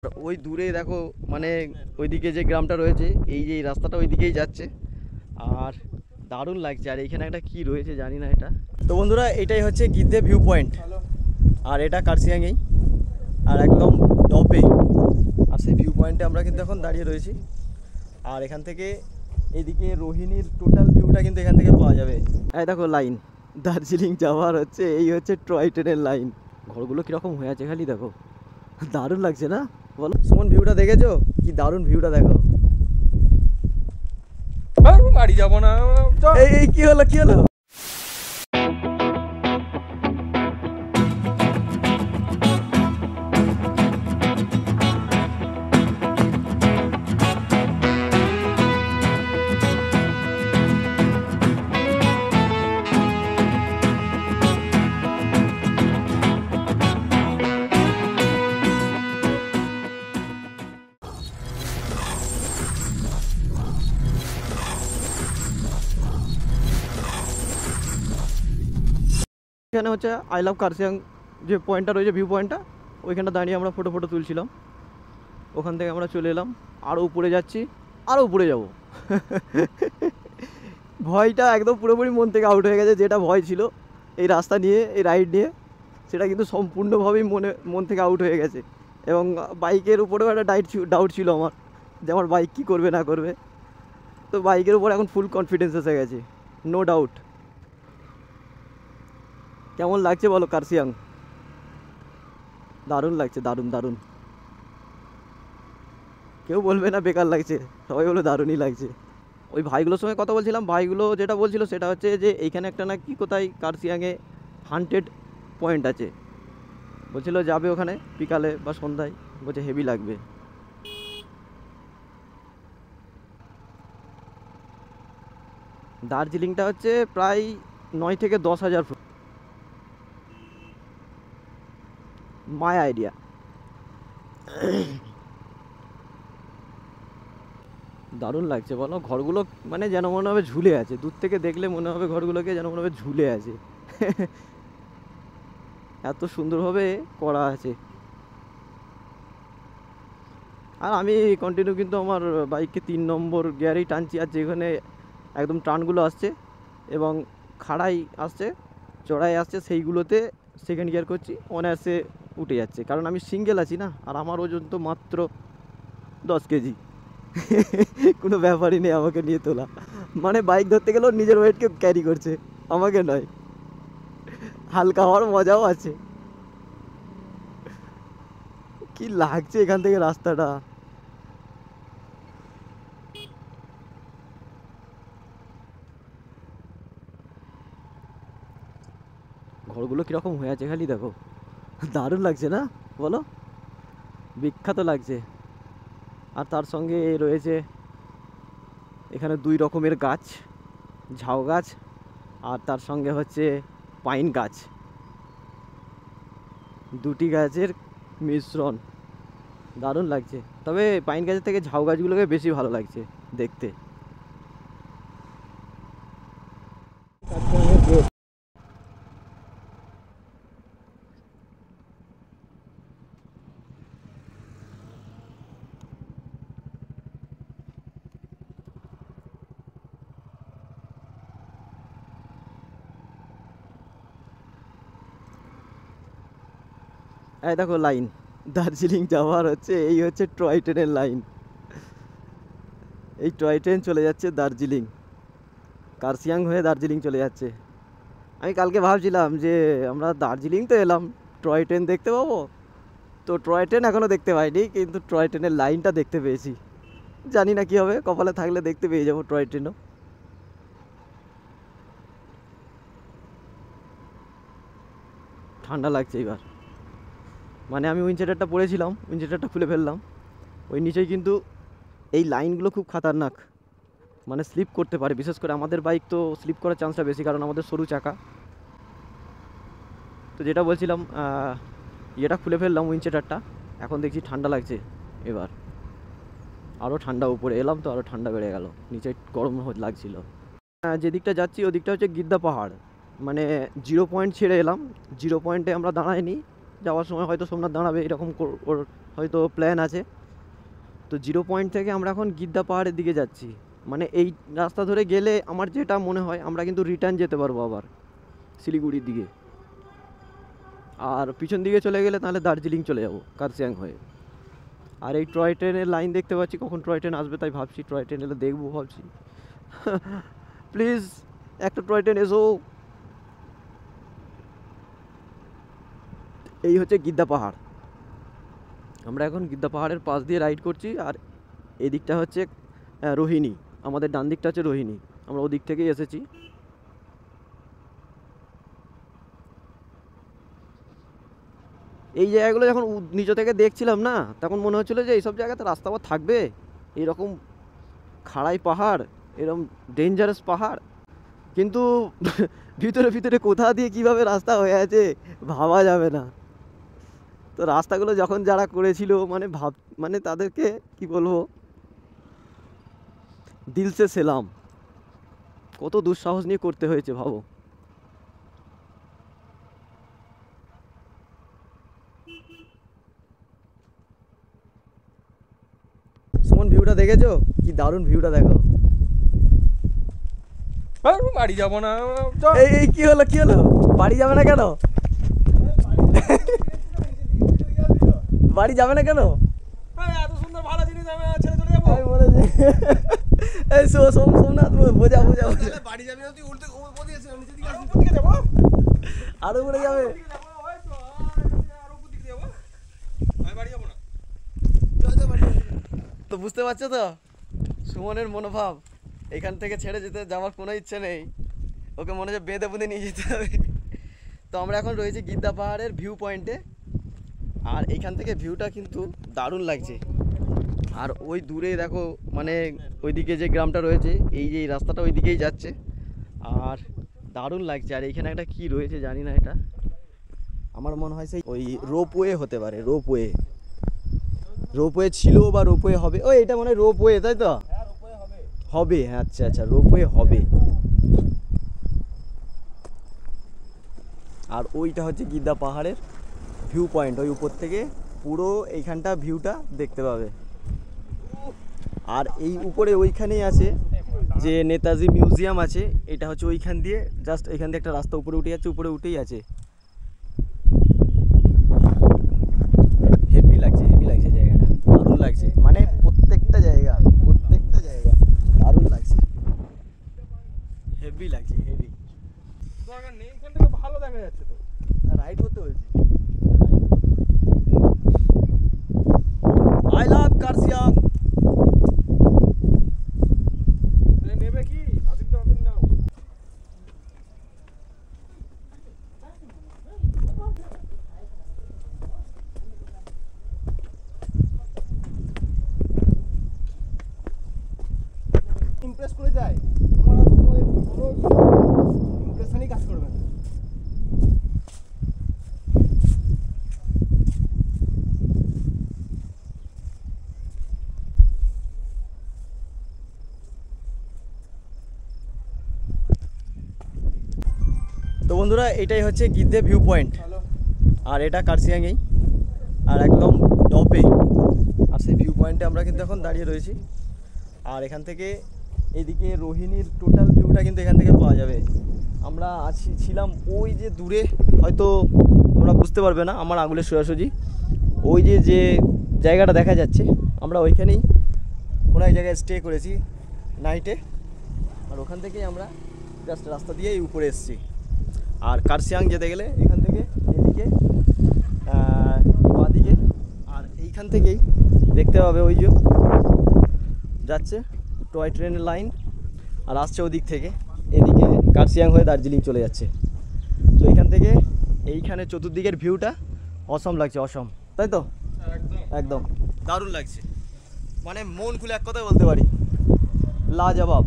ওই দূরে দেখো, মানে ওইদিকে যে গ্রামটা রয়েছে, এই যে এই রাস্তাটা ওইদিকেই যাচ্ছে। আর দারুণ লাগছে। আর এইখানে একটা কি রয়েছে জানি না এটা। তো বন্ধুরা, এটাই হচ্ছে গিদ্ধে ভিউ পয়েন্ট। আর এটা কার্শিয়াংয়েই, আর একদম টপে। আর সেই ভিউ পয়েন্টে আমরা কিন্তু এখন দাঁড়িয়ে রয়েছি। আর এখান থেকে এদিকে রোহিণীর টোটাল ভিউটা কিন্তু এখান থেকে পাওয়া যাবে। এই দেখো লাইন, দার্জিলিং যাওয়ার হচ্ছে এই হচ্ছে টয় ট্রেনের লাইন। ঘরগুলো কীরকম হয়ে আছে খালি দেখো, দারুণ লাগছে না বলো? সুমন ভিউটা দেখেছো? কি দারুণ ভিউটা দেখো। বাড়ি যাবো না। এই কি হলো, কি হলো? এখানে হচ্ছে আই লাভ কার্শিয়াং যে পয়েন্টটা রয়েছে, ভিউ পয়েন্টটা, ওইখানটা দাঁড়িয়ে আমরা ফটো তুলছিলাম। ওখান থেকে আমরা চলে এলাম, আরও উপরে যাচ্ছি, আরও উপরে যাব। ভয়টা একদম পুরোপুরি মন থেকে আউট হয়ে গেছে। যেটা ভয় ছিল এই রাস্তা নিয়ে, এই রাইড নিয়ে, সেটা কিন্তু সম্পূর্ণভাবেই মন থেকে আউট হয়ে গেছে। এবং বাইকের উপরেও একটা ডাউট ছিল আমার, যে আমার বাইক কী করবে না করবে। তো বাইকের উপর এখন ফুল কনফিডেন্স এসে গেছে, নো ডাউট। কেমন লাগছে বলো কার্শিয়াং? দারুণ লাগছে, দারুণ দারুণ। কেউ বলবে না বেকার লাগছে, সবাই বলে দারুণই লাগছে। ওই ভাইগুলোর সঙ্গে কথা বলছিলাম, ভাইগুলো যেটা বলছিল সেটা হচ্ছে যে এইখানে একটা না কি কোথায় কার্শিয়াংয়ে হান্টেড পয়েন্ট আছে। বলছিল যাবে ওখানে বিকালে বা সন্ধ্যায়, বলছে হেভি লাগবে। দার্জিলিংটা হচ্ছে প্রায় 9 থেকে 10,000 ফুট, মাই আইডিয়া। দারুণ লাগছে বলো। ঘরগুলো মানে যেন মনে হবে ঝুলে আছে, দূর থেকে দেখলে মনে হবে ঘরগুলোকে যেন মনে হবে ঝুলে আছে। এত সুন্দরভাবে করা আছে। আর আমি কন্টিনিউ কিন্তু আমার বাইককে 3 নম্বর গিয়ারেই টানছি। আর যেখানে একদম টার্নগুলো আসছে এবং খাড়াই আসছে, চড়াই আসছে, সেইগুলোতে সেকেন্ড গিয়ার করছি, অনায়াসে উঠে যাচ্ছে। কারণ আমি সিঙ্গেল আছি না, আর আমার ওজন তো মাত্র 10 কেজি। কোনো ব্যাপারই নেই আমাকে নিয়ে তোলা। মানে বাইক ধরতে গেলেও নিজের ওয়েটকে ক্যারি করছে, আমাকে নয়। হালকা হওয়ার মজাও আছে। কি লাগছে এখান থেকে রাস্তাটা। ঘরগুলো কীরকম হয়ে আছে খালি দেখো, দারুণ লাগছে না বলো? বিখ্যাত লাগছে। আর তার সঙ্গে রয়েছে এখানে 2 রকমের গাছ, ঝাউ গাছ আর তার সঙ্গে হচ্ছে পাইন গাছ। 2টি গাছের মিশ্রণ, দারুণ লাগছে। তবে পাইন গাছের থেকে ঝাউ গাছগুলোকে বেশি ভালো লাগছে দেখতে। এই দেখো লাইন, দার্জিলিং যাওয়ার হচ্ছে এই হচ্ছে টয় ট্রেনের লাইন। এই টয় ট্রেন চলে যাচ্ছে দার্জিলিং, কার্শিয়াং হয়ে দার্জিলিং চলে যাচ্ছে। আমি কালকে ভাবছিলাম যে আমরা দার্জিলিং তো এলাম, টয় ট্রেন দেখতে পাবো। তো টয় ট্রেন এখনও দেখতে পাইনি, কিন্তু টয় ট্রেনের লাইনটা দেখতে পেয়েছি। জানি না কী হবে, কপালে থাকলে দেখতে পেয়ে যাবো টয় ট্রেনও। ঠান্ডা লাগছে এবার। মানে আমি উইন্ডশিটারটা পরেছিলাম, উইন্ডশিটারটা খুলে ফেললাম। ওই নিচেই কিন্তু এই লাইনগুলো খুব খাতারনাক, মানে স্লিপ করতে পারে। বিশেষ করে আমাদের বাইক তো স্লিপ করার চান্সটা বেশি, কারণ আমাদের সরু চাকা। তো যেটা বলছিলাম, ইয়েটা খুলে ফেললাম উইন্ডশিটারটা। এখন দেখছি ঠান্ডা লাগছে এবার, আরও ঠান্ডা। উপরে এলাম তো আরও ঠান্ডা বেড়ে গেল, নিচে গরম লাগছিল। যে দিকটা যাচ্ছি ওদিকটা হচ্ছে গিদ্ধা পাহাড়। মানে 0 পয়েন্ট ছেড়ে এলাম, 0 পয়েন্টে আমরা দাঁড়াইনি। যাওয়ার সময় হয়তো সোমনাথ দাঁড়াবে এরকম ওর হয়তো প্ল্যান আছে। তো 0 পয়েন্ট থেকে আমরা এখন গিদ্দা পাহাড়ের দিকে যাচ্ছি। মানে এই রাস্তা ধরে গেলে আমার যেটা মনে হয় আমরা কিন্তু রিটার্ন যেতে পারবো আবার শিলিগুড়ির দিকে, আর পিছন দিকে চলে গেলে তাহলে দার্জিলিং চলে যাবো কার্সিয়াং হয়ে। আর এই টয় ট্রেনের লাইন দেখতে পাচ্ছি, কখন টয় ট্রেন আসবে তাই ভাবছি, টয় ট্রেন এলে দেখবো ভাবছি। প্লিজ একটা টয় ট্রেন এসো। এই হচ্ছে গিদ্দা পাহাড়। আমরা এখন গিদ্দা পাহাড়ের পাশ দিয়ে রাইড করছি, আর এদিকটা হচ্ছে রোহিণী, আমাদের ডান দিকটা হচ্ছে রোহিণী, আমরা ওদিক থেকেই এসেছি। এই জায়গাগুলো যখন নিচে থেকে দেখছিলাম না, তখন মনে হচ্ছিলো যে এইসব জায়গাতে রাস্তা আবার থাকবে, এরকম খাড়াই পাহাড়, এরকম ডেঞ্জারাস পাহাড়, কিন্তু ভিতরে ভিতরে কোথা দিয়ে কিভাবে রাস্তা হয়ে আছে ভাবা যাবে না। তো রাস্তাগুলো যখন যারা করেছিল মানে তাদেরকে কি বলবো, দিল সে সেলাম। কত দুঃসাহস নিয়ে করতে হয়েছে ভাবো। সুমন ভিউটা দেখেছো? কি দারুণ ভিউটা দেখো। বাড়ি যাবো না। এই কি হলো কি হলো, বাড়ি যাবে না কেন? বাড়ি যাবে না কেন? এত সুন্দর ভালো জিনিস আমি ছেড়ে চলে যাবো। এই সোমনাথ বোঝা বাড়ি যাবি না তুই, উল্টে উপর দিকে যাবো, নিচের দিকে আসবি, উপর দিকে যাবো, আরো উপরে যাবে। আর উপর দিকে যাবো, আমি বাড়ি যাবো না। তো বুঝতে পারছো তো সুমনের মনোভাব, এখান থেকে ছেড়ে যেতে যাওয়ার কোনো ইচ্ছে নেই, ওকে মনে হচ্ছে বেঁধে বুঁধে নিয়ে যেতে হবে। তো আমরা এখন রয়েছি গিদ্দা পাহাড়ের ভিউ পয়েন্টে, আর এইখান থেকে ভিউটা কিন্তু দারুণ লাগছে। আর ওই দূরে দেখো, মানে ওইদিকে যে গ্রামটা রয়েছে, এই যে এই রাস্তাটা ওই দিকেই যাচ্ছে, আর দারুণ লাগছে। আর এইখানে একটা কি রয়েছে জানি না, এটা আমার মনে হয় সেই ওই রোপওয়ে হতে পারে, রোপওয়ে ছিল বা রোপওয়ে হবে। ও এটা মনে হয় রোপওয়ে, তাই তো? হবে, হ্যাঁ, আচ্ছা আচ্ছা, রোপওয়ে হবে। আর ওইটা হচ্ছে গিদ্দা পাহাড়ের ভিউ পয়েন্ট, ওই উপর থেকে পুরো এইখানটা ভিউটা দেখতে পাবে। আর এই উপরে ওইখানেই আছে যে নেতাজি মিউজিয়াম আছে, এটা হচ্ছে ওইখান দিয়ে জাস্ট এখান দিয়ে একটা রাস্তা উপরে উঠে যাচ্ছে, উপরে উঠেই আছে। হেভি লাগছে জায়গাটা, দারুণ লাগছে, মানে প্রত্যেকটা জায়গা দারুণ লাগছে, হেভি লাগছে, হেভি। দরকার নেই, এখান থেকে ভালো দেখা যাচ্ছে তো। রাইড করতে বলছি, আই লাভ কার্সিয়াং। নেবে কি আদিত্য নাও। ইমপ্রেস করে যায়, আমার আর কোনো ইমপ্রেশনই কাজ করবে না। তো বন্ধুরা, এটাই হচ্ছে গিদ্দে ভিউ পয়েন্ট, আর এটা কার্সিয়াংয়েই, আর একদম টপে। আর সেই ভিউ পয়েন্টে আমরা কিন্তু এখন দাঁড়িয়ে রয়েছি, আর এখান থেকে এদিকে রোহিণীর টোটাল ভিউটা কিন্তু এখান থেকে পাওয়া যাবে। আমরা ছিলাম ওই যে দূরে, হয়তো তোমরা বুঝতে পারবে না আমার আঙুলের সোজাসুজি, ওই যে জায়গাটা দেখা যাচ্ছে, আমরা ওইখানেই কোনো এক জায়গায় স্টে করেছি নাইটে, আর ওখান থেকেই আমরা জাস্ট রাস্তা দিয়ে এই উপরে এসেছি। আর কার্সিয়াং যেতে গেলে এখান থেকে এদিকে বাঁদিকে, আর এইখান থেকেই দেখতে পাবে ওই যে যাচ্ছে টয় ট্রেনের লাইন, আর আসছে ওদিক থেকে এদিকে কার্সিয়াং হয়ে দার্জিলিং চলে যাচ্ছে। তো এইখান থেকে এইখানে চতুর্দিকের ভিউটা অসম লাগছে, অসম, তাই তো? একদম দারুণ লাগছে, মানে মন খুলে এক কথায় বলতে পারি, লাজবাব।